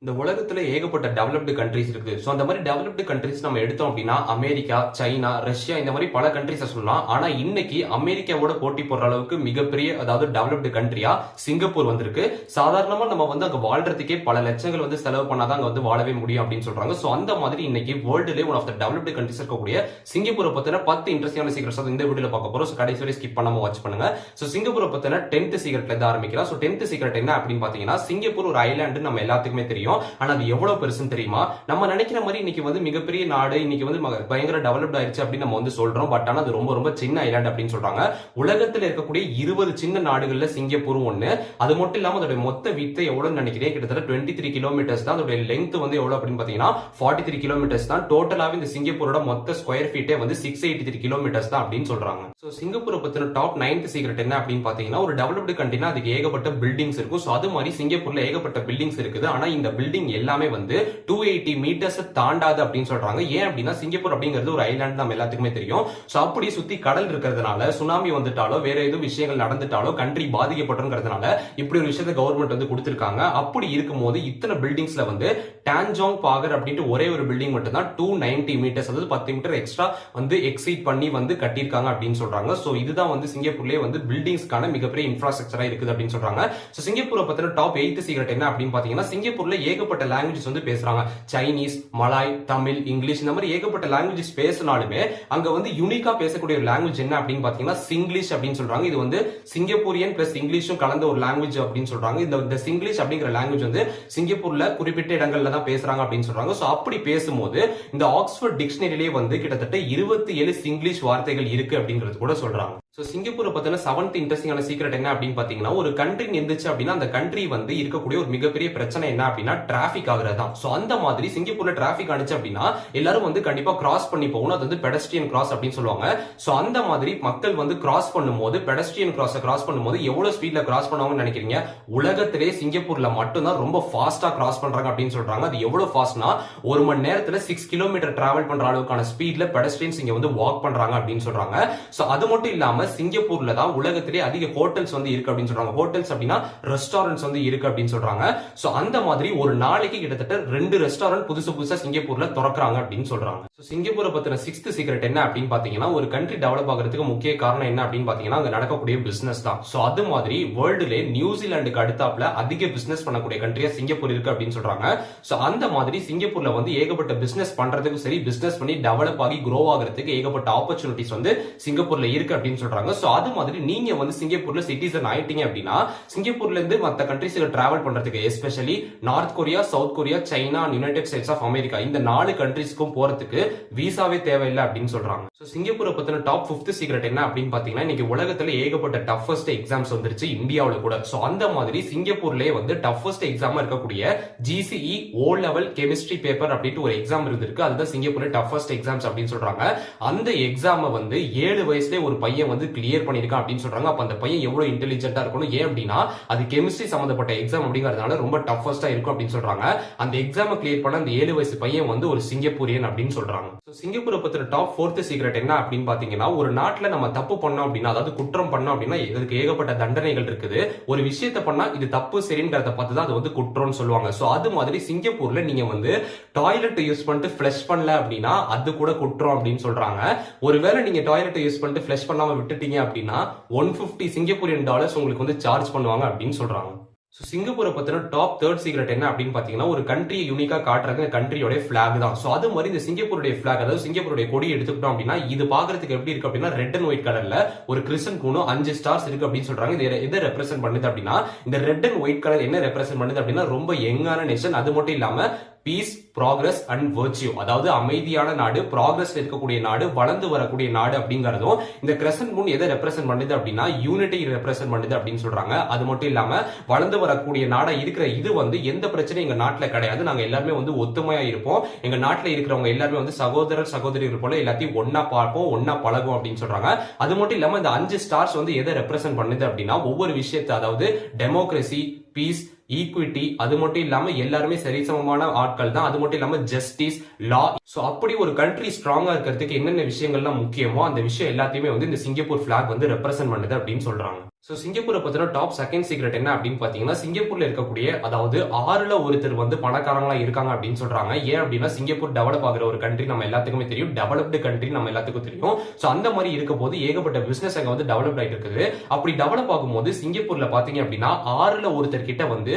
இந்த உலகத்துல ஏகப்பட்ட டெவலப்டு கண்ட்ரிஸ் இருக்கு. சோ அந்த மாதிரி டெவலப்டு கண்ட்ரிஸ் நம்ம எடுத்தோம் அப்படின்னா அமெரிக்கா, சைனா, ரஷ்யா இந்த மாதிரி பல கண்ட்ரிஸை சொல்லலாம். ஆனா இன்னைக்கு அமெரிக்காவோட போட்டி போடுற அளவுக்கு மிகப்பெரிய அதாவது டெவலப்டு கண்ட்ரியா சிங்கப்பூர் வந்திருக்கு. சாதாரணமா நம்ம வந்து அங்க வாழ்றதுக்கே பல லட்சங்கள் வந்து செலவு பண்ணாதான் அங்க வந்து வாழவே முடியும் அப்படின்னு சொல்றாங்க. சோ அந்த மாதிரி இன்னைக்கு வேர்ல்டுல one of the developed countries இருக்கக்கூடிய சிங்கப்பூரை பத்தின 10 இன்ட்ரெஸ்டிங்கான சீக்ரெட்ஸ் இந்த வீடியோல பார்க்க போறோம். கடைசி வரை ஸ்கிப் பண்ணாம வாட்ச் பண்ணுங்க. சோ சிங்கப்பூரை பத்தின 10th சீக்ரெட்ல இருந்து ஆரம்பிக்கலாம். சோ 10th சீக்ரெட் என்ன அப்படின்னு பாத்தீங்கன்னா, சிங்கப்பூர் ஒரு ஐலாண்டு நம்ம எல்லாத்துக்குமே தெரியும். ஆனா அது எவ்வளவு பெருசுன்னு தெரியுமா? நம்ம நினைக்கிற மாதிரி இன்னைக்கு வந்து மிகப்பெரிய நாடு, இன்னைக்கு வந்து பயங்கர டெவலப்ட் ஆயிருச்சு அப்படின்னு நம்ம வந்து சொல்றோம். பட் ஆனா அது ரொம்ப ரொம்ப சின்ன ஐலாண்ட் அப்படின்னு சொல்றாங்க. உலகத்துல இருக்கக்கூடிய 20 சின்ன நாடுகள்ல சிங்கப்பூரும் ஒண்ணு. அது மட்டும் இல்லாம அதோட மொத்த வித்து எவ்வளவுன்னு நினைக்கிறேன், கிட்டத்தட்ட 23 கிலோமீட்டர்ஸ் தான். அதோட லெங்த் வந்து எவ்வளவு அப்படின்னு பாத்தீங்கன்னா 43 கிலோமீட்டர்ஸ் தான். டோட்டலாவே இந்த சிங்கப்பூரோட மொத்த ஸ்கொயர் ஃபீட்டே வந்து 683 கிலோமீட்டர்ஸ் தான் அப்படின்னு சொல்றாங்க. சோ சிங்கப்பூரை பத்தின டாப் 9th சீக்ரெட் என்ன அப்படின்னு பாத்தீங்கன்னா, ஒரு டெவலப்டு கண்ட்ரினா அதுக்கு ஏகப்பட்ட பில்டிங்ஸ் இருக்கும். சோ அது மாதிரி சிங்கப்பூர்ல ஏகப்பட்ட பில்டிங்ஸ் இருக்குது. ஆனா இந்த பில்டிங் எல்லாமே வந்து 280 மீட்டர்ஸ் தாண்டாது அப்படின்னு சொல்றாங்க. ஏன் அப்படின்னா சிங்கப்பூர் அப்படிங்கிறது ஒரு ஐலாண்ட் நம்ம எல்லாத்துக்குமே தெரியும். சோ அப்படி சுத்தி கடல் இருக்கிறதுனால சுனாமி வந்துட்டாலோ வேற எதுவும் விஷயங்கள் நடந்துட்டாலோ கண்ட்ரி பாதிக்கப்பட்டுங்கிறதுனால இப்படி ஒரு விஷயத்தை கவர்மெண்ட் வந்து கொடுத்திருக்காங்க. அப்படி இருக்கும்போது இத்தனை பில்டிங்ஸ்ல வந்து டான்ஜாங் பாகர் அப்படின்ட்டு ஒரே ஒரு பில்டிங் மட்டும் தான் 290 மீட்டர்ஸ் அதாவது 10 மீட்டர் எக்ஸ்ட்ரா வந்து எக்ஸீட் பண்ணி வந்து கட்டியிருக்காங்க அப்படின்னு சொல்றாங்க. சோ இதுதான் வந்து சிங்கப்பூர்லயே வந்து பில்டிங்ஸ்க்கான மிகப்பெரிய இன்ஃப்ராஸ்ட்ரக்சரா இருக்குது அப்படின்னு சொல்றாங்க. சோ சிங்கப்பூரை பத்தின டாப் 8th சீக்ரெட் என்ன அப்படின்னு பாத்தீங்கன்னா, சிங்கப்பூர்ல ஏகப்பட்ட லாங்குவேஜஸ் வந்து பேசுறாங்க. சைனீஸ், மலாய், தமிழ், இங்கிலீஷ் இந்த மாதிரி ஏகப்பட்ட லாங்குவேஜஸ் பேசினாலுமே அங்க வந்து யூனிக்கா பேசக்கூடிய ஒரு லாங்குவேஜ் என்ன அப்படின்னு பாத்தீங்கன்னா சிங்கிலீஷ் அப்படின்னு சொல்றாங்க. இது வந்து சிங்கப்பூரியன் பிளஸ் இங்கிலீஷும் கலந்த ஒரு லாங்குவேஜ் அப்படின்னு சொல்றாங்க. இந்த சிங்கிலீஷ் அப்படிங்கிற லாங்குவேஜ் வந்து சிங்கப்பூர்ல குறிப்பிட்ட இடங்கள்ல தான் பேசுறாங்க அப்படின்னு சொல்றாங்க. சோ அப்படி பேசும்போது இந்த ஆக்ஸ்போர்ட் டிக்ஷனரியிலேயே வந்து கிட்டத்தட்ட 27 சிங்கிலீஷ் வார்த்தைகள் இருக்கு அப்படிங்கிறது கூட சொல்றாங்க. சோ சிங்கப்பூரை பத்தின 7th இன்ட்ரெஸ்டிங்கான சீக்ரெட் என்ன அப்படின்னு பாத்தீங்கன்னா, ஒரு கண்ட்ரி இருந்துச்சு அப்படின்னா அந்த கண்ட்ரி வந்து இருக்கக்கூடிய ஒரு மிகப்பெரிய பிரச்சனை என்ன அப்படின்னா டிராபிக் ஆகுறது தான். சோ அந்த மாதிரி சிங்கப்பூர்ல டிராபிக் ஆனிச்சு அப்படின்னா எல்லாரும் வந்து கண்டிப்பா கிராஸ் பண்ணி போகணும். அது வந்து பெடஸ்ட்ரியன் கிராஸ் அப்படின்னு சொல்லுவாங்க. சோ அந்த மாதிரி மக்கள் வந்து கிராஸ் பண்ணும்போது பெடஸ்ட்ரியன் கிராஸ் பண்ணும்போது எவ்வளவு ஸ்பீட்ல கிராஸ் பண்ணுவாங்கன்னு நினைக்கிறீங்க? உலகத்திலே சிங்கப்பூர்ல மட்டும்தான் ரொம்ப ஃபாஸ்டா கிராஸ் பண்றாங்க அப்படின்னு சொல்றாங்க. அது எவ்வளவு ஃபாஸ்ட்னா ஒரு மணி நேரத்துல 6 கிலோமீட்டர் டிராவல் பண்ற அளவுக்கான ஸ்பீட்ல பெடஸ்ட்ரியன்ஸ் இங்க வந்து வாக் பண்றாங்க அப்படின்னு சொல்றாங்க. சோ அது மட்டும் இல்லாம சிங்கப்பூர்ல தான் உலகத்திலே அதிக ஹோட்டல்ஸ் வந்து இருக்கு அப்படின்னு சொல்றாங்க. ஹோட்டல்ஸ் அப்படின்னா ரெஸ்டாரண்ட்ஸ் வந்து இருக்கு அப்படின்னு சொல்றாங்க. சோ அந்த மாதிரி ஒரு நாளைக்கு கிட்டத்தட்ட 2 ரெஸ்டாரண்ட் புதுசா சிங்கப்பூர்ல திறக்கறாங்க அப்படின்னு சொல்றாங்க. சோ சிங்கப்பூரை பத்தின 6th சீக்ரெட் என்ன அப்படின்னு பாத்தீங்கன்னா, ஒரு கண்ட்ரி டெவலப் ஆகிறதுக்கு முக்கிய காரணம் என்ன அப்படின்னு பாத்தீங்கன்னா அங்க நடக்கக்கூடிய பிசினஸ் தான். சோ அது மாதிரி வேர்ல்டுல நியூசிலாந்துக்கு அடுத்தாப்புல அதிக பிசினஸ் பண்ணக்கூடிய கண்ட்ரியா சிங்கப்பூர் இருக்கு அப்படின்னு சொல்றாங்க. சோ அந்த மாதிரி சிங்கப்பூர்ல வந்து ஏகப்பட்ட பிசினஸ் பண்றதுக்கும் சரி, பிசினஸ் பண்ணி டெவலப் ஆகி grow ஆகிறதுக்கு ஏகப்பட்ட ஆப்பர்ச்சுனிட்டிஸ் வந்து சிங்கப்பூர்ல இருக்கு அப்படின்னு சொல்றாங்க. சோ அது மாதிரி நீங்க வந்து சிங்கப்பூர்ல சிட்டிசன் ஆயிட்டீங்க அப்படின்னா சிங்கப்பூர்ல இருந்து மத்த கண்ட்ரீஸ்ல டிராவல் பண்றதுக்கு especially North Korea, South Korea, China, United States of America இந்த 4 கண்ட்ரீஸ்க்கும் போறதுக்கு விசாவே தேவையில்லை அப்படின்னு சொல்றாங்க. சோ சிங்கப்பூரை பத்தின டாப் 5th சீக்ரெட் என்ன அப்படின்னு பாத்தீங்கன்னா, இன்னைக்கு உலகத்துல ஏகப்பட்ட டஃபஸ்ட் எக்ஸாம்ஸ் வந்துருச்சு இந்தியாவுல கூட. சோ அந்த மாதிரி சிங்கப்பூர்லயே வந்து டஃபஸ்ட் எக்ஸாம் இருக்கக்கூடிய GCE O level chemistry paper அப்படின்ட்டு ஒரு எக்ஸாம் இருந்திருக்கு. அதுதான் சிங்கப்பூர்ல டஃபஸ்ட் எக்ஸாம்ஸ் அப்படின்னு சொல்றாங்க. அந்த எக்ஸாம் வந்து 7 வயசுல ஒரு பையன் வந்து கிளியர் பண்ணிருக்கான் அப்படின்னு சொல்றாங்க. அப்ப அந்த பையன் எவ்வளவு இன்டெலிஜென்ட்டா இருக்கணும்? ஏன் அப்படின்னா அது கெமிஸ்ட்ரி சம்பந்தப்பட்ட எக்ஸாம் அப்படிங்கறதுனால ரொம்ப டஃபஸ்டா இருக்கும் அப்படின்னு சொல்றாங்க. அந்த எக்ஸாம் கிளியர் பண்ண அந்த 7 வயசு பையன் வந்து ஒரு சிங்கப்பூரியன் அப்படின்னு சொல்றாங்க. சிங்கப்பூரை பத்தின டாப் 4th சீக்ரெட் என்ன அப்படின்னு பாத்தீங்கன்னா, ஒரு நாட்டுல நம்ம தப்பு பண்ணோம் அப்படின்னா அதாவது குற்றம் பண்ணோம் அப்படின்னா இதுக்கு ஏகப்பட்ட தண்டனைகள் இருக்குது. ஒரு விஷயத்தை பண்ணா இது தப்பு சரிங்கிறத பார்த்து தான் அது வந்து குற்றம்னு சொல்லுவாங்க. சோ அது மாதிரி சிங்கப்பூர்ல நீங்க வந்து டாய்லெட் யூஸ் பண்ணிட்டு ஃபிளஷ் பண்ணல அப்படின்னா அது கூட குற்றம் அப்படின்னு சொல்றாங்க. ஒருவேளை நீங்க டாய்லெட் யூஸ் பண்ணிட்டு ஃபிளஷ் பண்ணாம விட்டுட்டீங்க அப்படின்னா 150 சிங்கப்பூரியன் டாலர்ஸ் உங்களுக்கு வந்து சார்ஜ் பண்ணுவாங்க அப்படின்னு சொல்றாங்க. சோ சிங்கப்பூரை பத்தின டாப் 3rd சீக்ரெட் என்ன அப்படின்னு பாத்தீங்கன்னா, ஒரு கண்ட்ரியை யூனிக்கா காட்டுறது கண்ட்ரியோட பிளாக் தான். சோ அது மாதிரி இந்த சிங்கப்பூருடைய பிளாக் அதாவது சிங்கப்பூருடைய கொடி எடுத்துக்கிட்டோம் அப்படின்னா இது பாக்குறதுக்கு எப்படி இருக்கு அப்படின்னா ரெட் அண்ட் ஒயிட் கலர்ல ஒரு கிறிஸ்டன் கூனும் 5 ஸ்டார்ஸ் இருக்கு அப்படின்னு சொல்றாங்க. இது எதை ரெப்ரசென்ட் பண்ணுது அப்படின்னா, இந்த ரெட் அண்ட் ஒயிட் கலர் என்ன ரெப்ரசென்ட் பண்ணுது அப்படின்னா ரொம்ப யங்கான நேஷன். அது மட்டும் இல்லாம பீஸ், ப்ராக்ரஸ் அண்ட் வெர்ச்சியூ அதாவது அமைதியான நாடு, ப்ராக்ரஸ் இருக்கக்கூடிய நாடு, வளர்ந்து வரக்கூடிய நாடு அப்படிங்கறதும் இந்த கிரசன்ட் மூன் எதை ரெப்ரசென்ட் பண்ணுது அப்படின்னா யூனிட்டி ரெப்ரசென்ட் பண்ணுது அப்படின்னு சொல்றாங்க. அது மட்டும் இல்லாம வளர்ந்து வரக்கூடிய நாடா இருக்கிற இது வந்து எந்த பிரச்சனையும் எங்க நாட்டுல கிடையாது. நாங்க எல்லாருமே வந்து ஒத்துமையா இருப்போம். எங்க நாட்டுல இருக்கிறவங்க எல்லாருமே வந்து சகோதரர் சகோதரிகள் போல எல்லாத்தையும் ஒன்னா பார்ப்போம், ஒன்னா பழகும் அப்படின்னு சொல்றாங்க. அது மட்டும் இல்லாம இந்த 5 ஸ்டார்ஸ் வந்து எதை ரெப்ரசென்ட் பண்ணுது அப்படின்னா ஒவ்வொரு விஷயத்தை அதாவது டெமோக்ரஸி, பீஸ், ஈக்விட்டி, அது மட்டும் இல்லாம எல்லாருமே சரிசமமான ஆட்கள் தான், அது மட்டும் இல்லாம ஜஸ்டிஸ், லா. சோ அப்படி ஒரு கண்ட்ரி ஸ்ட்ராங்கா இருக்கிறதுக்கு என்னென்ன விஷயங்கள்லாம் முக்கியமோ அந்த விஷயம் எல்லாத்தையுமே வந்து இந்த சிங்கப்பூர் பிளாக் வந்து ரெப்ரசென்ட் பண்ணுது அப்படின்னு சொல்றாங்க. சோ சிங்கப்பூரை பத்தின டாப் செகண்ட் சீக்ரெட் என்ன அப்படின்னு பாத்தீங்கன்னா, சிங்கப்பூர்ல இருக்கக்கூடிய அதாவது 6ல ஒருத்தர் வந்து பணக்காரங்களா இருக்காங்க அப்படின்னு சொல்றாங்க. ஏன் அப்படின்னா சிங்கப்பூர் டெவலப் ஆகிற ஒரு கண்ட்ரி நம்ம எல்லாத்துக்குமே தெரியும், டெவலப்டு கண்ட்ரி நம்ம எல்லாத்துக்கும் தெரியும். சோ அந்த மாதிரி இருக்க போது ஏகப்பட்ட பிசினஸ் அங்க வந்து டெவலப் ஆயிட்டு இருக்குது. அப்படி டெவலப் ஆகும்போது சிங்கப்பூர்ல பாத்தீங்க அப்படின்னா 6ல ஒருத்தர் கிட்ட வந்து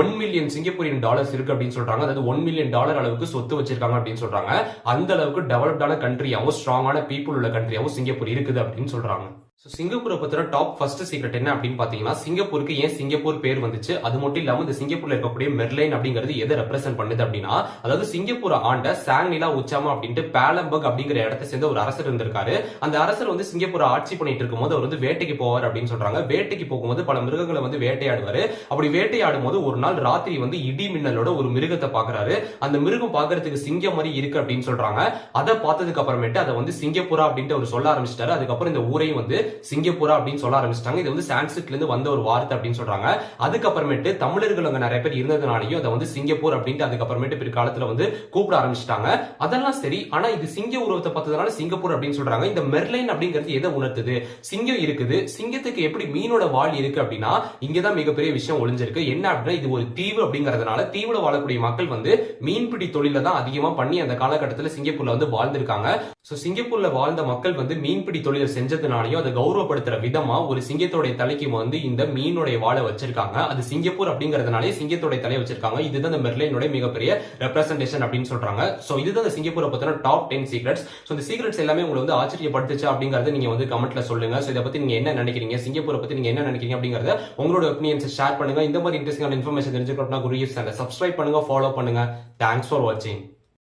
1 மில்லியன் சிங்கப்பூரியன் டாலர்ஸ் இருக்கு அப்படின்னு சொல்றாங்க. அதாவது 1 மில்லியன் டாலர் அளவுக்கு சொத்து வச்சிருக்காங்க அப்படின்னு சொல்றாங்க. அந்த அளவுக்கு டெவலப்டான கண்ட்ரியாவும் ஸ்ட்ராங்கான பீப்புள் உள்ள கண்ட்ரியாவும் சிங்கப்பூர் இருக்குது அப்படின்னு சொல்றாங்க. சிங்கப்பூரை பத்தின டாப் ஃபர்ஸ்ட் சீக்ரெட் என்ன அப்படின்னு பாத்தீங்கன்னா, சிங்கப்பூருக்கு ஏன் சிங்கப்பூர் பேர் வந்துச்சு, அது மட்டும் இல்லாம இந்த சிங்கப்பூர்ல இருக்கக்கூடிய மெர்லைன் அப்படிங்கிறது எதை ரெப்ரசென்ட் பண்ணுது அப்படின்னா, அதாவது சிங்கப்பூர் ஆண்ட சாங்னிலா உச்சாமா அப்படின்ட்டு பேலம்பக் அப்படிங்கிற இடத்தை சேர்ந்த ஒரு அரசர் இருந்திருக்காரு. அந்த அரசர் வந்து சிங்கப்பூரை ஆட்சி பண்ணிட்டு இருக்கும்போது அவர் வந்து வேட்டைக்கு போவார் அப்படின்னு சொல்றாங்க. வேட்டைக்கு போகும்போது பல மிருகங்களை வந்து வேட்டையாடுவாரு. அப்படி வேட்டையாடும் போது ஒரு நாள் ராத்திரி வந்து இடி மின்னலோட ஒரு மிருகத்தை பாக்குறாரு. அந்த மிருகம் பாக்குறதுக்கு சிங்கம் மாதிரி இருக்கு அப்படின்னு சொல்றாங்க. அதை பார்த்ததுக்கு அப்புறமேட்டு அதை வந்து சிங்கப்பூரா அப்படின்ட்டு அவர் சொல்ல ஆரம்பிச்சிட்டாரு. அதுக்கப்புறம் இந்த ஊரையும் வந்து சிங்கப்பூரா அப்படின்னு சொல்ல ஆரம்பிச்சிட்டாங்க. இது வந்து சான்ஸ்கிரிட்ல இருந்து வந்த ஒரு வார்த்தை அப்படின்னு சொல்றாங்க. அதுக்கப்புறமேட்டு தமிழர்கள் அங்க நிறைய பேர் இருந்ததுனாலையும் அதை வந்து சிங்கப்பூர் அப்படின்ட்டு அதுக்கப்புறமேட்டு பிற்காலத்துல வந்து கூப்பிட ஆரம்பிச்சிட்டாங்க. அதெல்லாம் சரி, ஆனா இது சிங்க உருவத்தை பார்த்ததுனால சிங்கப்பூர் அப்படின்னு சொல்றாங்க. இந்த மெர்லைன் அப்படிங்கிறது எதை உணர்த்துது? சிங்கம் இருக்குது, சிங்கத்துக்கு எப்படி மீனோட வால் இருக்கு அப்படின்னா இங்கதான் மிகப்பெரிய விஷயம் ஒளிஞ்சிருக்கு. என்ன அப்படின்னா இது ஒரு தீவு அப்படிங்கறதுனால தீவுல வாழக்கூடிய மக்கள் வந்து மீன்பிடி தொழில தான் அதிகமா பண்ணி அந்த காலகட்டத்தில் சிங்கப்பூர்ல வந்து வாழ்ந்திருக்காங்க. சோ சிங்கப்பூர்ல வாழ்ந்த மக்கள் வந்து மீன்பிடி தொழிலை செஞ்சதுனாலையும் அதை கௌரவப்படுத்துற விதமா ஒரு சிங்கத்தோட தலைக்கு வந்து இந்த மீனுடைய வாழை வச்சிருக்காங்க. அது சிங்கப்பூர் அப்படிங்கறதுனாலே சிங்கத்தோட தலையை வச்சிருக்காங்க. இதுதான் இந்த மெர்லைனோட மிகப்பெரிய ரெப்ரசன்டேஷன் அப்படின்னு சொல்றாங்க. சோ இதுதான் இந்த சிங்கப்பூரை பத்தின டாப் 10 சீக்ரெட்ஸ். சோ இந்த சீக்ரெட்ஸ் எல்லாமே உங்களை வந்து ஆச்சரியப்படுத்துச்சு அப்படிங்கறத நீங்க வந்து கமெண்ட்ல சொல்லுங்க. சோ இதை பத்தி நீங்க என்ன நினைக்கிறீங்க, சிங்கப்பூரை பத்தி நீங்க என்ன நினைக்கிறீங்க அப்படிங்கறத உங்களோட ஒப்பீனியன்ஸ் ஷேர் பண்ணுங்க. இந்த மாதிரி இன்ட்ரெஸ்டிங்கான இன்ஃபர்மேஷன் தெரிஞ்சுக்கணும்னா குரு சேனலை சப்ஸ்கிரைப் பண்ணுங்க, ஃபாலோ பண்ணுங்க. தேங்க்ஸ் ஃபார் வாட்சிங்.